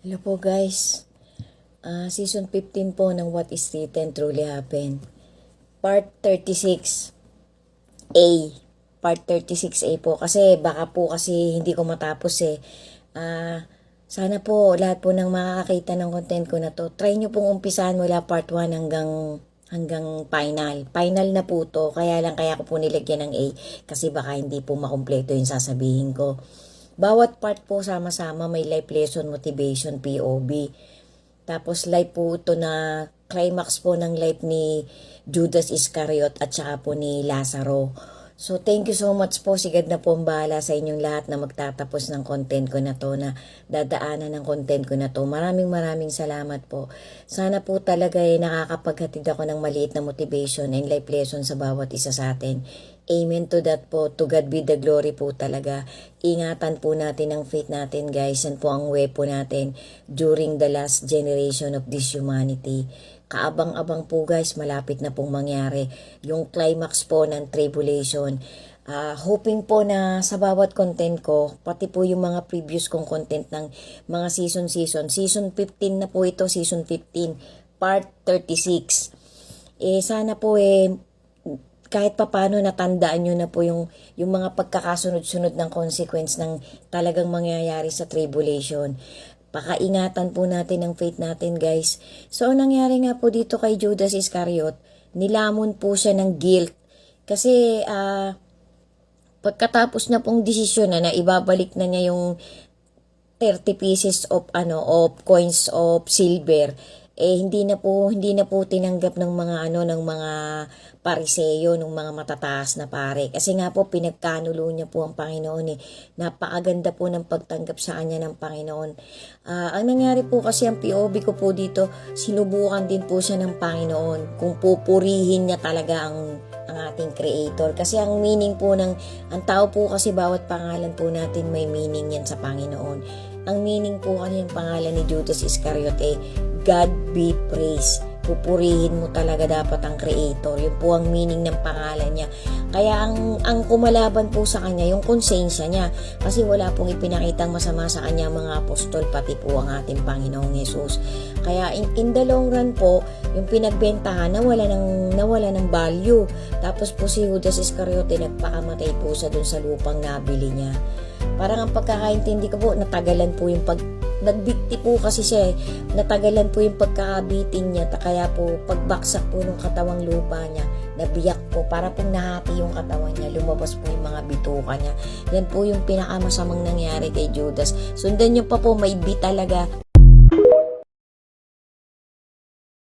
Hello po guys. Season 15 po ng What is Written Truly Happened. Part 36A. Part 36A po. Kasi baka po kasi hindi ko matapos eh. Sana po lahat po ng makakakita ng content ko na to, try nyo pong umpisahan mula part 1 hanggang final. Final na po to. Kaya ko po nilagyan ng A. Kasi baka hindi po makumpleto yung sasabihin ko. Bawat part po sama-sama may life lesson, motivation, POV. Tapos life po ito na climax po ng life ni Judas Iscariot at saka po ni Lazaro. So thank you so much po. Sigad na po ang bahala sa inyong lahat na magtatapos ng content ko na to, na dadaanan ng content ko na to. Maraming salamat po. Sana po talaga nakakapaghatid ako ng maliit na motivation and life lesson sa bawat isa sa atin. Amen to that po. To God be the glory po talaga. Ingatan po natin ang faith natin guys. Yan po ang weapon natin during the last generation of this humanity. Kaabang-abang po guys, malapit na pong mangyari yung climax po ng tribulation. Hoping po na sa bawat content ko, pati po yung mga previous kong content ng mga season 15 na po ito, season 15 part 36. Sana po kahit papano natandaan nyo na po yung mga pagkakasunod-sunod ng consequence ng talagang mangyayari sa tribulation. Pakaingatan po natin ang faith natin guys. So ang nangyari nga po dito kay Judas Iscariot, nilamon po siya ng guilt. Kasi pagkatapos na pong desisyon na ibabalik na niya yung 30 pieces of coins of silver, hindi na po tinanggap ng mga ng mga pariseyo, ng mga matataas na pare. Kasi nga po pinagkanulo niya po ang Panginoon Napakaganda po ng pagtanggap sa kanya ng Panginoon. Ang nangyari po kasi ang POV ko po dito, sinubukan din po siya ng Panginoon kung pupurihin niya talaga ang ating Creator. Kasi ang meaning po ang tao po kasi bawat pangalan po natin may meaning yan sa Panginoon. Ang meaning po kasi yung pangalan ni Judas Iscariot God be praised. Pupurihin mo talaga dapat ang Creator. Yun po ang meaning ng pangalan niya. Kaya ang kumalaban po sa kanya, yung konsensya niya. Kasi wala pong ipinakitang masama sa kanya mga apostol, pati po ang ating Panginoong Yesus. Kaya in the long run po, yung pinagbentahan nawala ng value. Tapos po si Judas Iscariot nagpakamatay po sa dun sa lupang nabili niya. Parang ang pagkakaintindi ko po, natagalan po yung nagbikti po kasi siya natagalan po yung pagkakabitin niya, kaya po pagbaksak po ng katawang lupa niya, nabiyak po, para pong nahati yung katawan niya, lumabas po yung mga bituka niya. Yan po yung pinakamasamang nangyari kay Judas. Sundan niyo pa po, may talaga